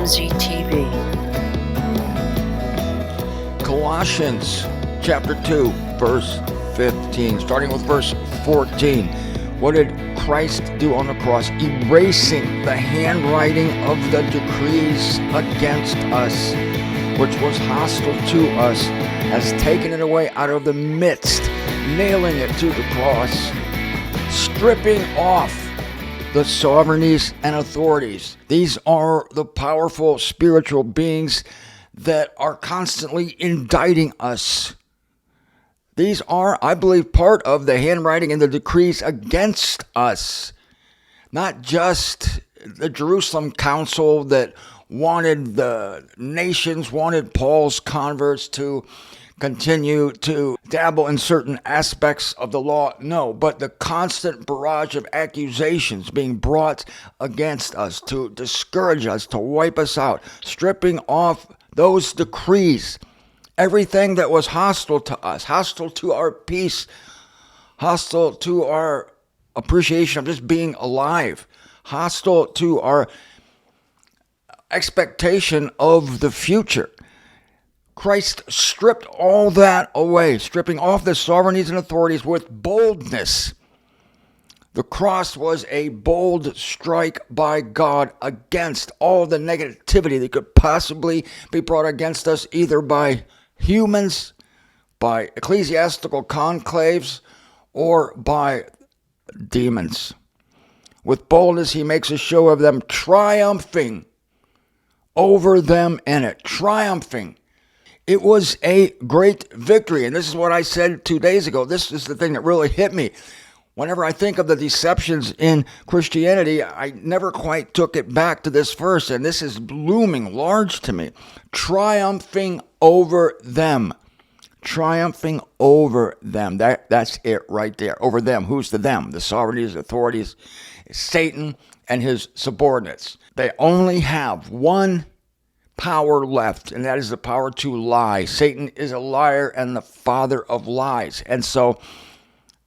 MZTV. Colossians chapter 2, verse 15, starting with verse 14. What did Christ do on the cross? Erasing the handwriting of the decrees against us, which was hostile to us, has taken it away out of the midst, nailing it to the cross, stripping off the sovereignties and authorities. These are the powerful spiritual beings that are constantly indicting us. These are, I believe, part of the handwriting and the decrees against us. Not just the Jerusalem Council that wanted the nations, wanted Paul's converts to continue to dabble in certain aspects of the law. No, but the constant barrage of accusations being brought against us to discourage us, to wipe us out, stripping off those decrees, everything that was hostile to us, hostile to our peace, hostile to our appreciation of just being alive, hostile to our expectation of the future. Christ stripped all that away, stripping off the sovereignties and authorities with boldness. The cross was a bold strike by God against all the negativity that could possibly be brought against us, either by humans, by ecclesiastical conclaves, or by demons. With boldness, he makes a show of them, triumphing over them in it, triumphing. It was a great victory, and this is what I said 2 days ago. This is the thing that really hit me. Whenever I think of the deceptions in Christianity, I never quite took it back to this verse, and this is looming large to me. Triumphing over them. Triumphing over them. That's it right there. Over them. Who's the them? The sovereignties, authorities, Satan and his subordinates. They only have one power left, and that is the power to lie. Satan is a liar and the father of lies. And so,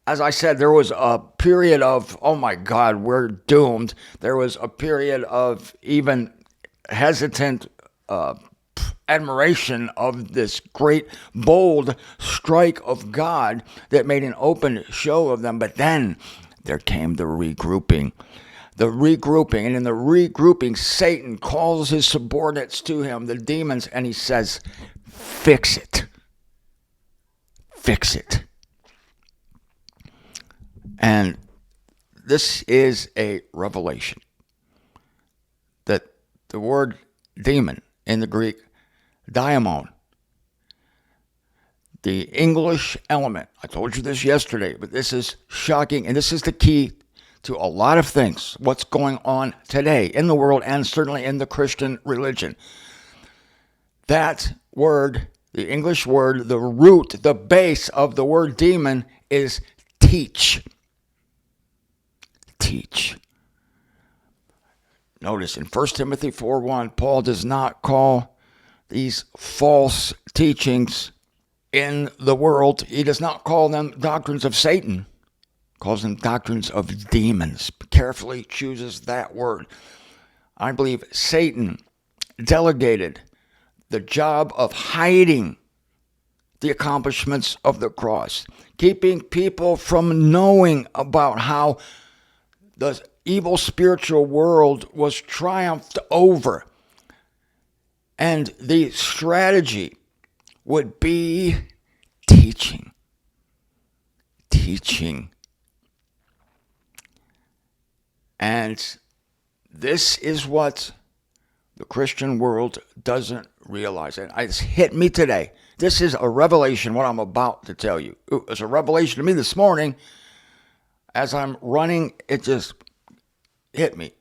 as I said, there was a period of, oh my God, we're doomed. There was a period of even hesitant admiration of this great, bold strike of God that made an open show of them. But then there came the regrouping. And in the regrouping, Satan calls his subordinates to him, the demons, and he says, fix it. Fix it. And this is a revelation that the word demon in the Greek, daimon, the English element, I told you this yesterday, but this is shocking, and this is the key to a lot of things, what's going on today in the world and certainly in the Christian religion. That word, the English word, the root, the base of the word demon is teach. Teach. Notice in 1 Timothy 4:1, Paul does not call these false teachings in the world, he does not call them doctrines of Satan. Calls them doctrines of demons. Carefully chooses that word. I believe Satan delegated the job of hiding the accomplishments of the cross, keeping people from knowing about how the evil spiritual world was triumphed over. And the strategy would be teaching. Teaching. And this is what the Christian world doesn't realize. And it's hit me today. This is a revelation, what I'm about to tell you. It was a revelation to me this morning. As I'm running, it just hit me.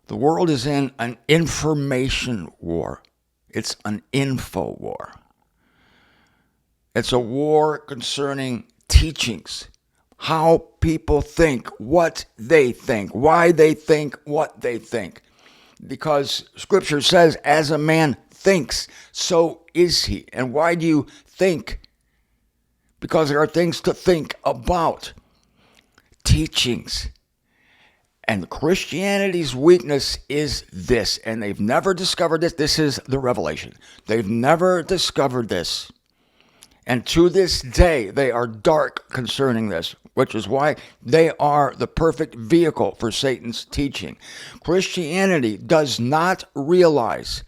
The world is in an information war. It's an info war. It's a war concerning teachings. How people think, what they think, why they think what they think. Because Scripture says, as a man thinks, so is he. And why do you think? Because there are things to think about. Teachings. And Christianity's weakness is this, and they've never discovered this. This is the revelation. They've never discovered this. And to this day, they are dark concerning this, which is why they are the perfect vehicle for Satan's teaching. Christianity does not realize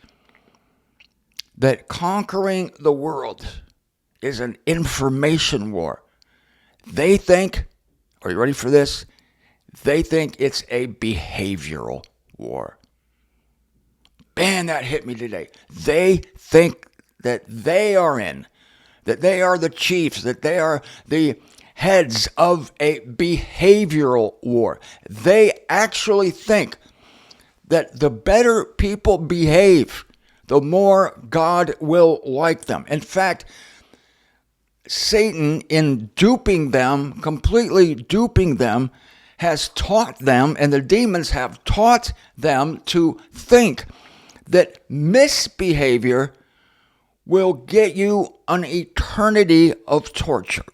that conquering the world is an information war. They think, are you ready for this? They think it's a behavioral war. Man, that hit me today. They think that they are that they are the chiefs, that they are the heads of a behavioral war. They actually think that the better people behave, the more God will like them. In fact, Satan, in duping them, completely duping them, has taught them, and the demons have taught them to think that misbehavior will get you an eternity of torture.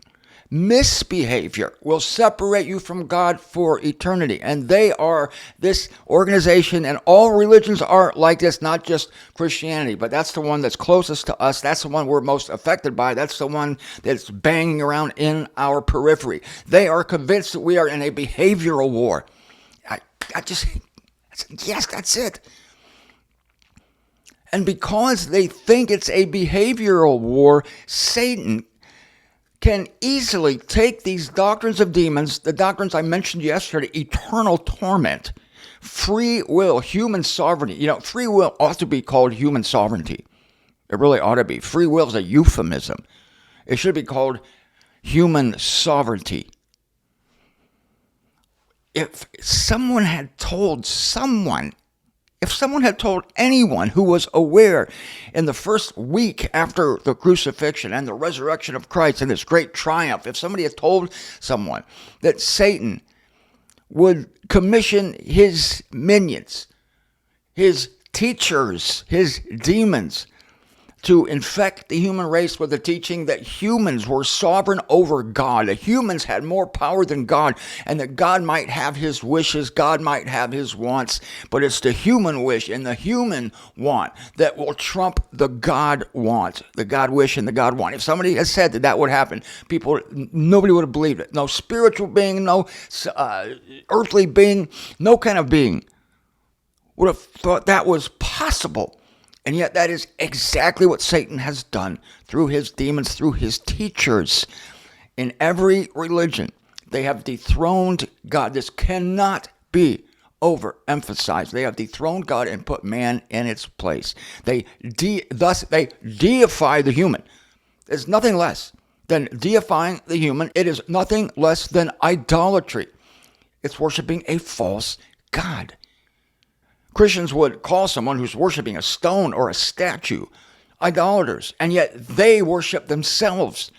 Misbehavior will separate you from God for eternity. And they are, this organization, and all religions are like this, not just Christianity, but that's the one that's closest to us. That's the one we're most affected by. That's the one that's banging around in our periphery. They are convinced that we are in a behavioral war. Yes, that's it. And because they think it's a behavioral war, Satan can easily take these doctrines of demons, the doctrines I mentioned yesterday, eternal torment, free will, human sovereignty. Free will ought to be called human sovereignty. It really ought to be. Free will is a euphemism. It should be called human sovereignty. If someone had told anyone who was aware in the first week after the crucifixion and the resurrection of Christ and this great triumph, if somebody had told someone that Satan would commission his minions, his teachers, his demons, to infect the human race with the teaching that humans were sovereign over God, that humans had more power than God, and that God might have his wishes, God might have his wants, but it's the human wish and the human want that will trump the God want, the God wish and the God want. If somebody had said that would happen, nobody would have believed it. No spiritual being, no earthly being, no kind of being would have thought that was possible. And yet that is exactly what Satan has done through his demons, through his teachers. In every religion, they have dethroned God. This cannot be overemphasized. They have dethroned God and put man in its place. Thus they deify the human. There's nothing less than deifying the human. It is nothing less than idolatry. It's worshiping a false god. Christians would call someone who's worshiping a stone or a statue idolaters, and yet they worship themselves.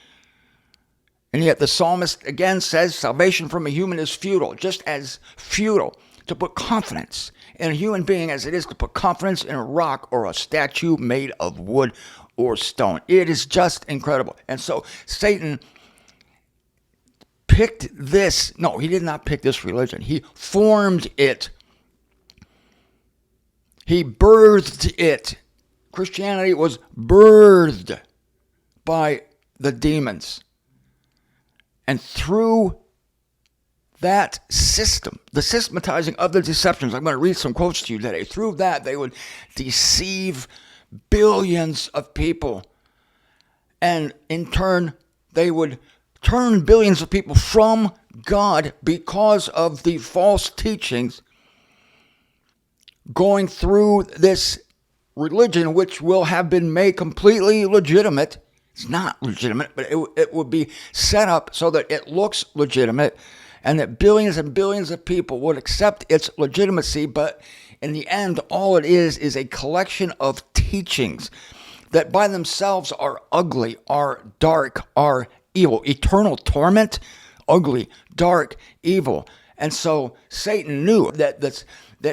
And yet the psalmist again says salvation from a human is futile, just as futile to put confidence in a human being as it is to put confidence in a rock or a statue made of wood or stone. It is just incredible. And so Satan picked this. No, he did not pick this religion. He formed it. He birthed it. Christianity was birthed by the demons. And through that system, the systematizing of the deceptions, I'm going to read some quotes to you today. Through that, they would deceive billions of people. And in turn, they would turn billions of people from God because of the false teachings going through this religion, which will have been made completely legitimate. It's not legitimate, but it would be set up so that it looks legitimate and that billions and billions of people would accept its legitimacy. But in the end, all it is a collection of teachings that by themselves are ugly, are dark, are evil. Eternal torment, ugly, dark, evil. And so Satan knew that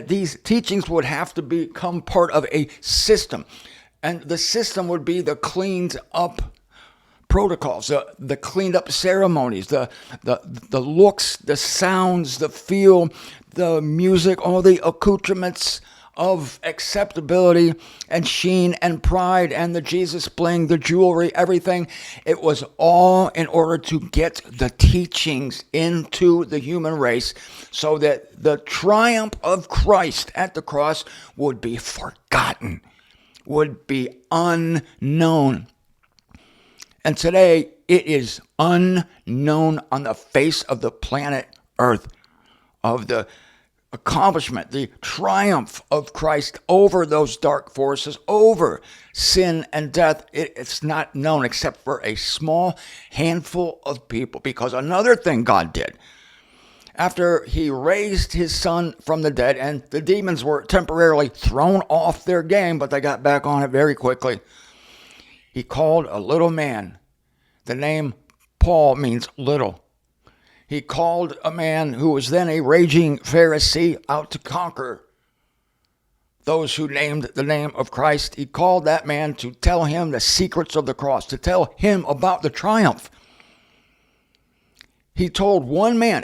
these teachings would have to become part of a system. And the system would be the cleaned up protocols, the cleaned up ceremonies, the looks, the sounds, the feel, the music, all the accoutrements of acceptability and sheen and pride and the Jesus bling, the jewelry, everything. It was all in order to get the teachings into the human race so that the triumph of Christ at the cross would be forgotten, would be unknown. And today it is unknown on the face of the planet Earth of the accomplishment, the triumph of Christ over those dark forces, over sin and death. It's not known except for a small handful of people. Because another thing God did, after he raised his son from the dead, and the demons were temporarily thrown off their game, but they got back on it very quickly, he called a little man. The name Paul means little. He called a man who was then a raging Pharisee out to conquer those who named the name of Christ. He called that man to tell him the secrets of the cross, to tell him about the triumph. He told one man,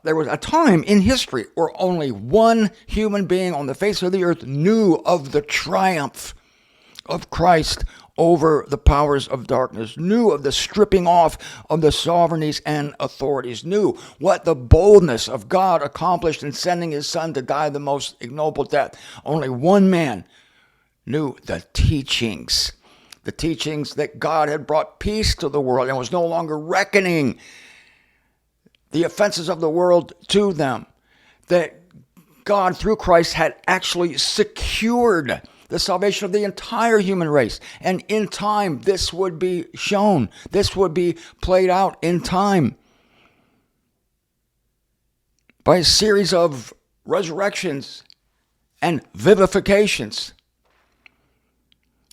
there was a time in history where only one human being on the face of the earth knew of the triumph of Christ over the powers of darkness, knew of the stripping off of the sovereignties and authorities, knew what the boldness of God accomplished in sending his son to die the most ignoble death. Only one man knew the teachings that God had brought peace to the world and was no longer reckoning the offenses of the world to them, that God through Christ had actually secured the salvation of the entire human race. And in time, this would be shown. This would be played out in time by a series of resurrections and vivifications.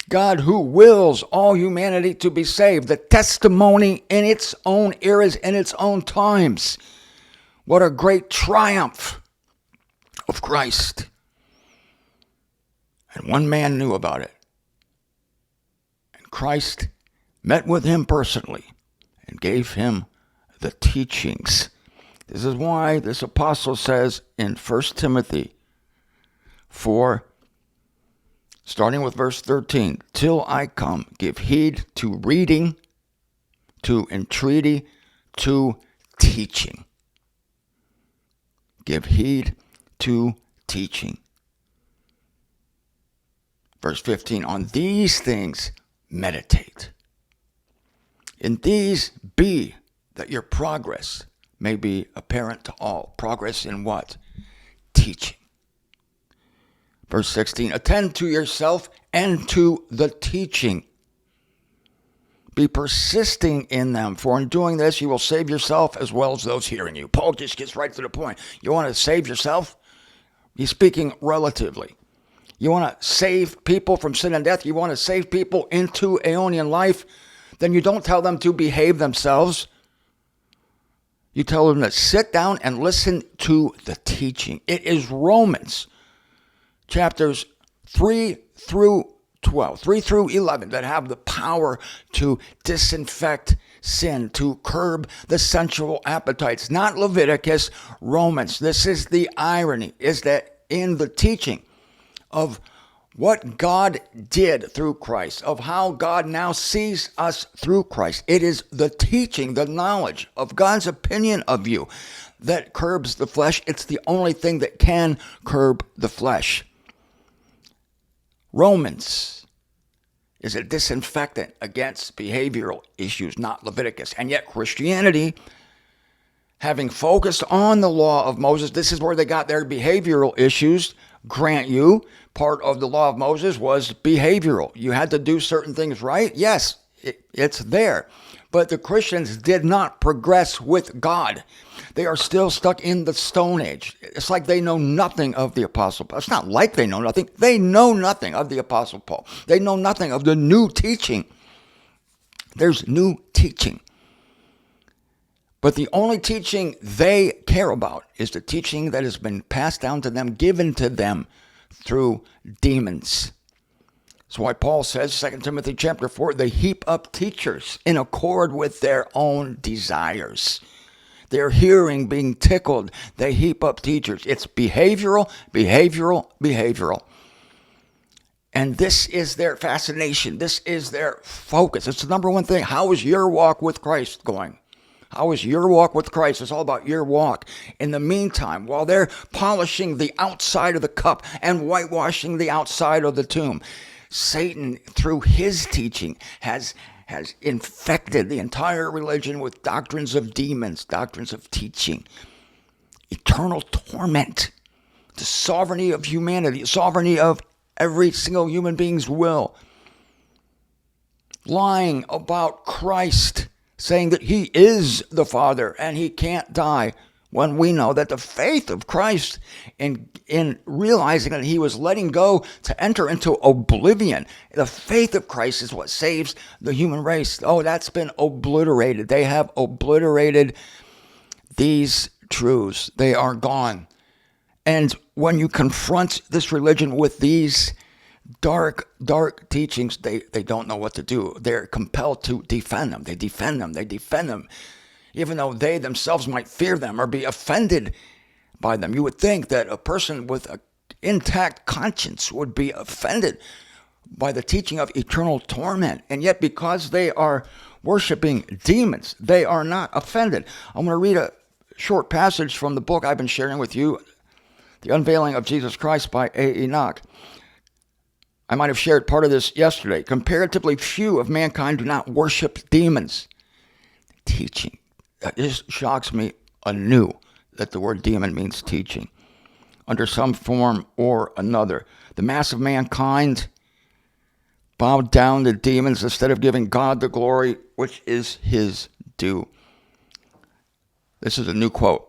God who wills all humanity to be saved, the testimony in its own eras, in its own times. What a great triumph of Christ. And one man knew about it. And Christ met with him personally and gave him the teachings. This is why this apostle says in 1 Timothy 4, starting with verse 13, till I come, give heed to reading, to entreaty, to teaching. Give heed to teaching. Verse 15, on these things meditate. In these be that your progress may be apparent to all. Progress in what? Teaching. Verse 16, attend to yourself and to the teaching. Be persisting in them, for in doing this you will save yourself as well as those hearing you. Paul just gets right to the point. You want to save yourself? He's speaking relatively. You want to save people from sin and death? You want to save people into aeonian life? Then you don't tell them to behave themselves. You tell them to sit down and listen to the teaching. It is Romans chapters 3 through 12, 3 through 11 that have the power to disinfect sin, to curb the sensual appetites. Not Leviticus, Romans. This is the irony, is that in the teaching of what God did through Christ, of how God now sees us through Christ. It is the teaching, the knowledge of God's opinion of you that curbs the flesh. It's the only thing that can curb the flesh. Romans is a disinfectant against behavioral issues, not Leviticus. And yet Christianity, having focused on the law of Moses, this is where they got their behavioral issues. Grant you, part of the law of Moses was behavioral. You had to do certain things right. Yes, it's there. But the Christians did not progress with God. They are still stuck in the Stone Age. It's like they know nothing of the Apostle Paul. It's not like they know nothing. They know nothing of the Apostle Paul. They know nothing of the new teaching. There's new teaching. But the only teaching they care about is the teaching that has been passed down to them, given to them through demons. That's why Paul says, 2 Timothy chapter 4, they heap up teachers in accord with their own desires. Their hearing being tickled, they heap up teachers. It's behavioral. And this is their fascination. This is their focus. It's the number one thing. How is your walk with Christ going? How is your walk with Christ? It's all about your walk. In the meantime, while they're polishing the outside of the cup and whitewashing the outside of the tomb, Satan, through his teaching, has infected the entire religion with doctrines of demons, doctrines of teaching, eternal torment, the sovereignty of humanity, the sovereignty of every single human being's will, lying about Christ, saying that he is the Father and he can't die, when we know that the faith of Christ in realizing that he was letting go to enter into oblivion, the faith of Christ is what saves the human race. Oh, that's been obliterated. They have obliterated these truths. They are gone. And when you confront this religion with these dark teachings, they don't know what to do. They're compelled to defend them. They defend them. Even though they themselves might fear them or be offended by them. You would think that a person with an intact conscience would be offended by the teaching of eternal torment. And yet, because they are worshiping demons, they are not offended. I'm going to read a short passage from the book I've been sharing with you, The Unveiling of Jesus Christ by A. Enoch. I might have shared part of this yesterday. Comparatively few of mankind do not worship demons. Teaching. It just shocks me anew that the word demon means teaching, under some form or another. The mass of mankind bowed down to demons instead of giving God the glory which is his due. This is a new quote.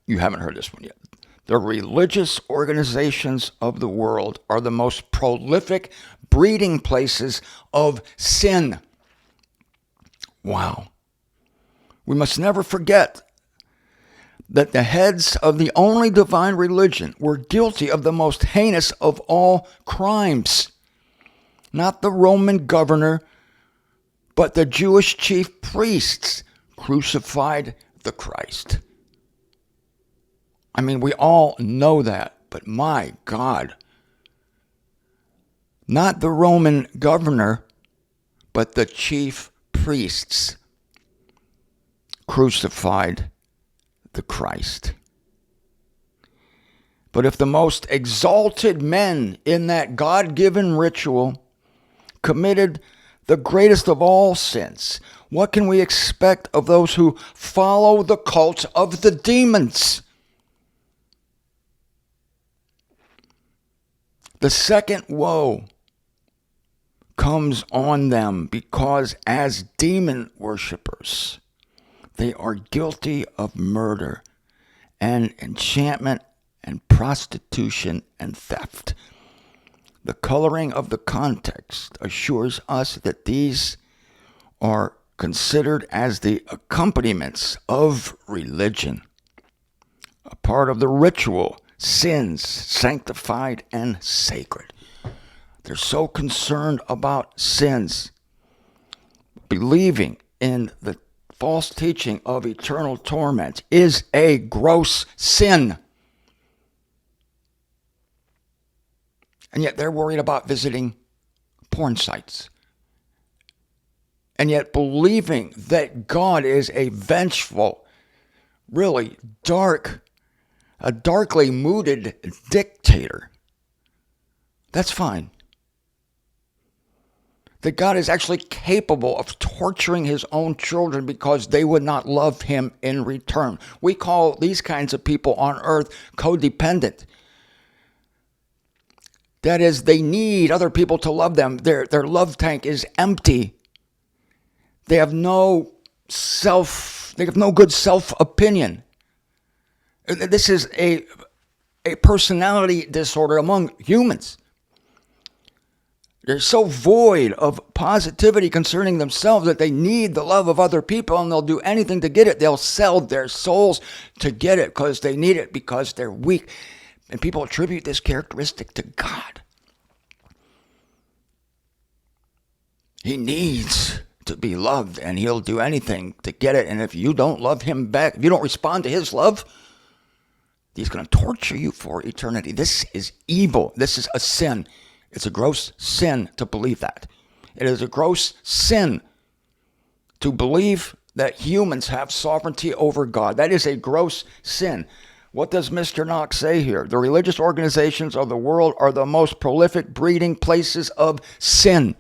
You haven't heard this one yet. The religious organizations of the world are the most prolific breeding places of sin. Wow. We must never forget that the heads of the only divine religion were guilty of the most heinous of all crimes. Not the Roman governor, but the Jewish chief priests crucified the Christ. I mean, we all know that, but my God. Not the Roman governor, but the chief priests crucified the Christ. But if the most exalted men in that God-given ritual committed the greatest of all sins, what can we expect of those who follow the cult of the demons? The second woe comes on them because as demon worshipers, they are guilty of murder and enchantment and prostitution and theft. The coloring of the context assures us that these are considered as the accompaniments of religion, a part of the ritual, sins sanctified and sacred. They're so concerned about sins, believing in the false teaching of eternal torment is a gross sin. And yet they're worried about visiting porn sites. And yet believing that God is a vengeful, really a darkly mooded dictator. That's fine. That God is actually capable of torturing his own children because they would not love him in return. We call these kinds of people on earth codependent. That is, they need other people to love them. Their love tank is empty. They have no good self-opinion. This is a personality disorder among humans. They're so void of positivity concerning themselves that they need the love of other people, and they'll do anything to get it. They'll sell their souls to get it because they need it, because they're weak. And people attribute this characteristic to God. He needs to be loved, and he'll do anything to get it. And if you don't love him back, if you don't respond to his love, he's going to torture you for eternity. This is evil. This is a sin. It's a gross sin to believe that. It is a gross sin to believe that humans have sovereignty over God. That is a gross sin. What does Mr. Knox say here? The religious organizations of the world are the most prolific breeding places of sin.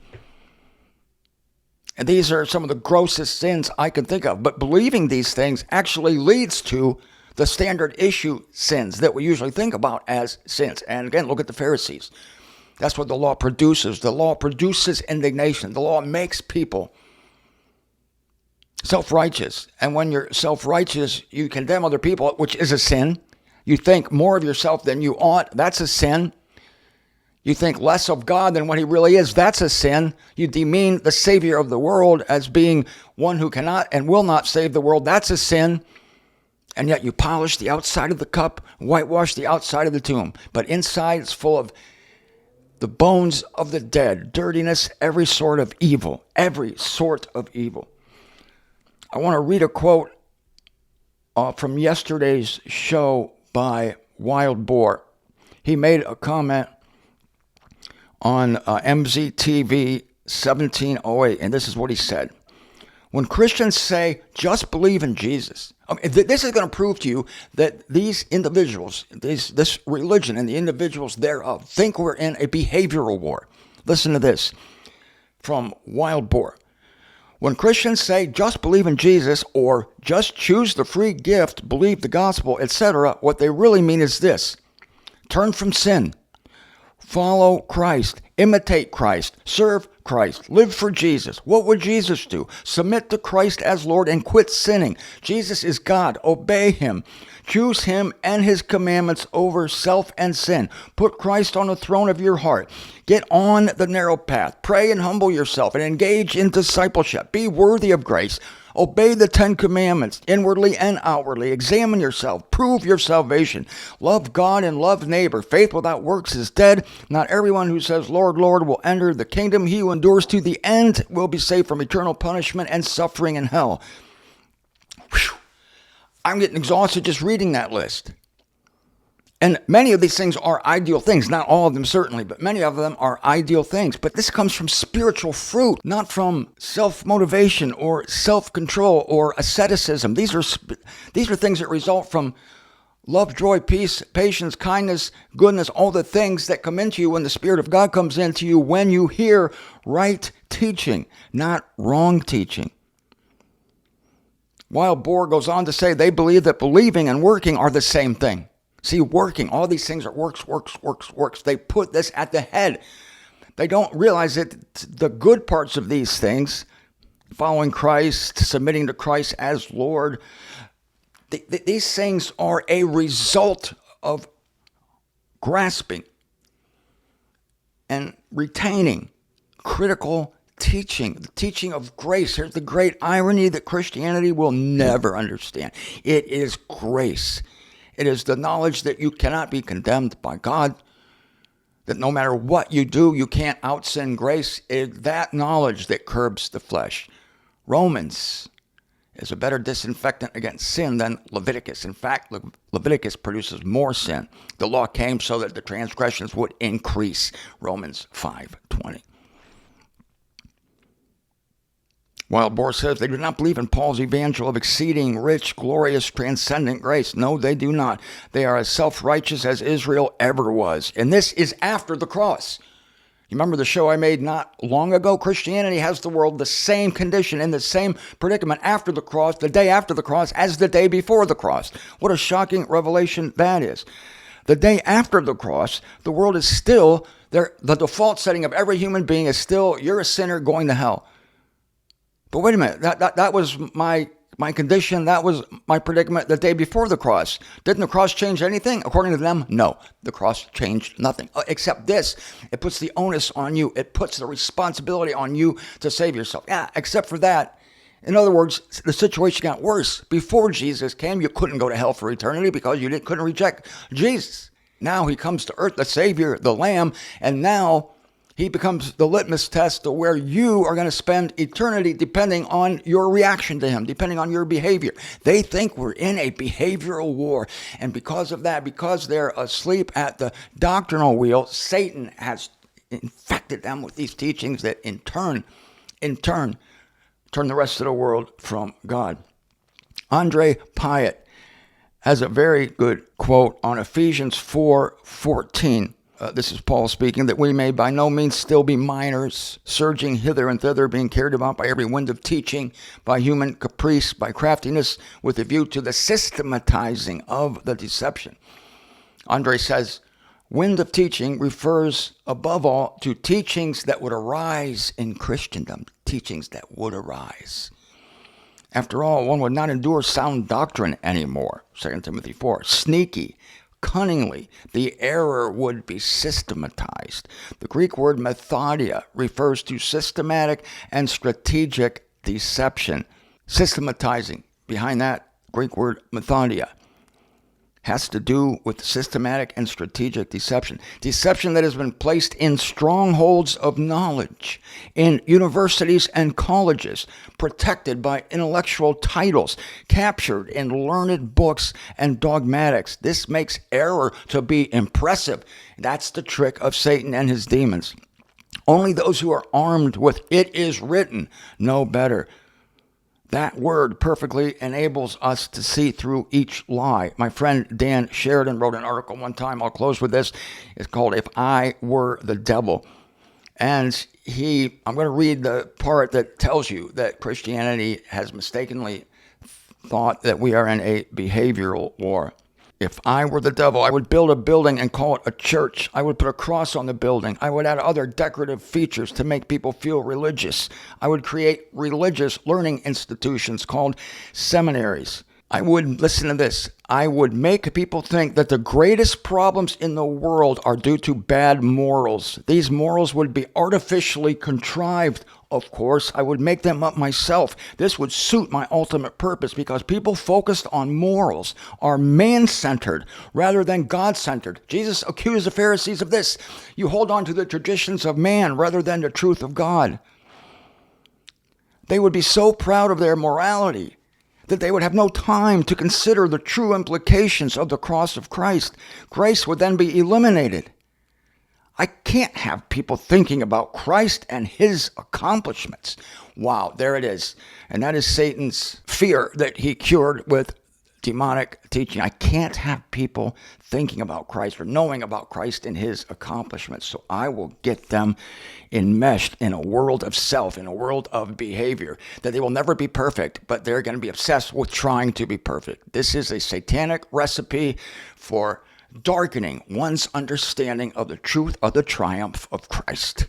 And these are some of the grossest sins I can think of. But believing these things actually leads to the standard issue sins that we usually think about as sins. And again, look at the Pharisees. That's what the law produces. The law produces indignation. The law makes people self-righteous. And when you're self-righteous, you condemn other people, which is a sin. You think more of yourself than you ought. That's a sin. You think less of God than what he really is. That's a sin. You demean the Savior of the world as being one who cannot and will not save the world. That's a sin. And yet you polish the outside of the cup, whitewash the outside of the tomb. But inside it's full of the bones of the dead, dirtiness, every sort of evil. Every sort of evil. I want to read a quote from yesterday's show by Wild Boar. He made a comment on MZTV 1708, and this is what he said. When Christians say, just believe in Jesus, this is going to prove to you that these individuals, this religion and the individuals thereof, think we're in a behavioral war. Listen to this from Wild Boar. When Christians say, just believe in Jesus, or just choose the free gift, believe the gospel, etc., what they really mean is this. Turn from sin. Follow Christ, imitate Christ, serve Christ, live for Jesus. What would Jesus do? Submit to Christ as Lord and quit sinning. Jesus is God. Obey him. Choose him and his commandments over self and sin. Put Christ on the throne of your heart. Get on the narrow path. Pray and humble yourself and engage in discipleship. Be worthy of grace. Obey the 10 commandments inwardly and outwardly. Examine yourself. Prove your salvation. Love God and love neighbor. Faith without works is dead. Not everyone who says, Lord, Lord, will enter the kingdom. He who endures to the end will be saved from eternal punishment and suffering in hell. Whew. I'm getting exhausted just reading that list. And many of these things are ideal things. Not all of them, certainly, but many of them are ideal things. But this comes from spiritual fruit, not from self-motivation or self-control or asceticism. These are things that result from love, joy, peace, patience, kindness, goodness, all the things that come into you when the Spirit of God comes into you when you hear right teaching, not wrong teaching. Wild Boar goes on to say they believe that believing and working are the same thing. See, working, all these things are works. They put this at the head. They don't realize that the good parts of these things, following Christ, submitting to Christ as Lord, these things are a result of grasping and retaining critical teaching, the teaching of grace. Here's the great irony that Christianity will never understand. It is grace. It is the knowledge that you cannot be condemned by God, that no matter what you do, you can't out-sin grace. It is that knowledge that curbs the flesh. Romans is a better disinfectant against sin than Leviticus. In fact, Leviticus produces more sin. The law came so that the transgressions would increase. Romans 5:20. Wild Boar says they do not believe in Paul's evangel of exceeding rich, glorious, transcendent grace. No, they do not. They are as self-righteous as Israel ever was. And this is after the cross. You remember the show I made not long ago? Christianity has the world the same condition, in the same predicament after the cross, the day after the cross, as the day before the cross. What a shocking revelation that is. The day after the cross, the world is still, the default setting of every human being is still, you're a sinner going to hell. But wait a minute, that was my condition, that was my predicament the day before the cross. Didn't the cross change anything? According to them, no. The cross changed nothing. Except this, it puts the onus on you. It puts the responsibility on you to save yourself. Yeah, except for that. In other words, the situation got worse. Before Jesus came, you couldn't go to hell for eternity because you couldn't reject Jesus. Now he comes to earth, the Savior, the Lamb, and now He becomes the litmus test to where you are going to spend eternity depending on your reaction to him, depending on your behavior. They think we're in a behavioral war. And because of that, because they're asleep at the doctrinal wheel, Satan has infected them with these teachings that in turn, turn the rest of the world from God. Andre Pyatt has a very good quote on Ephesians 4:14. This is Paul speaking, that we may by no means still be minors, surging hither and thither, being carried about by every wind of teaching, by human caprice, by craftiness, with a view to the systematizing of the deception. Andre says, wind of teaching refers above all to teachings that would arise in Christendom, teachings that would arise. After all, one would not endure sound doctrine anymore, 2 Timothy 4. Sneaky, cunningly, the error would be systematized. The Greek word methodia refers to systematic and strategic deception. Systematizing, behind that Greek word methodia, has to do with systematic and strategic deception. Deception that has been placed in strongholds of knowledge, in universities and colleges, protected by intellectual titles, captured in learned books and dogmatics. This makes error to be impressive. That's the trick of Satan and his demons. Only those who are armed with "it is written" know better. That word perfectly enables us to see through each lie. My friend Dan Sheridan wrote an article one time. I'll close with this. It's called "If I Were the Devil." And I'm going to read the part that tells you that Christianity has mistakenly thought that we are in a behavioral war. If I were the devil, I would build a building and call it a church. I would put a cross on the building. I would add other decorative features to make people feel religious. I would create religious learning institutions called seminaries. I would, listen to this, I would make people think that the greatest problems in the world are due to bad morals. These morals would be artificially contrived. Of course, I would make them up myself. This would suit my ultimate purpose because people focused on morals are man-centered rather than God-centered. Jesus accused the Pharisees of this. You hold on to the traditions of man rather than the truth of God. They would be so proud of their morality that they would have no time to consider the true implications of the cross of Christ. Grace would then be eliminated. I can't have people thinking about Christ and his accomplishments. Wow, there it is. And that is Satan's fear that he cured with demonic teaching. I can't have people thinking about Christ or knowing about Christ and his accomplishments. So I will get them enmeshed in a world of self, in a world of behavior, that they will never be perfect, but they're going to be obsessed with trying to be perfect. This is a satanic recipe for darkening one's understanding of the truth of the triumph of Christ.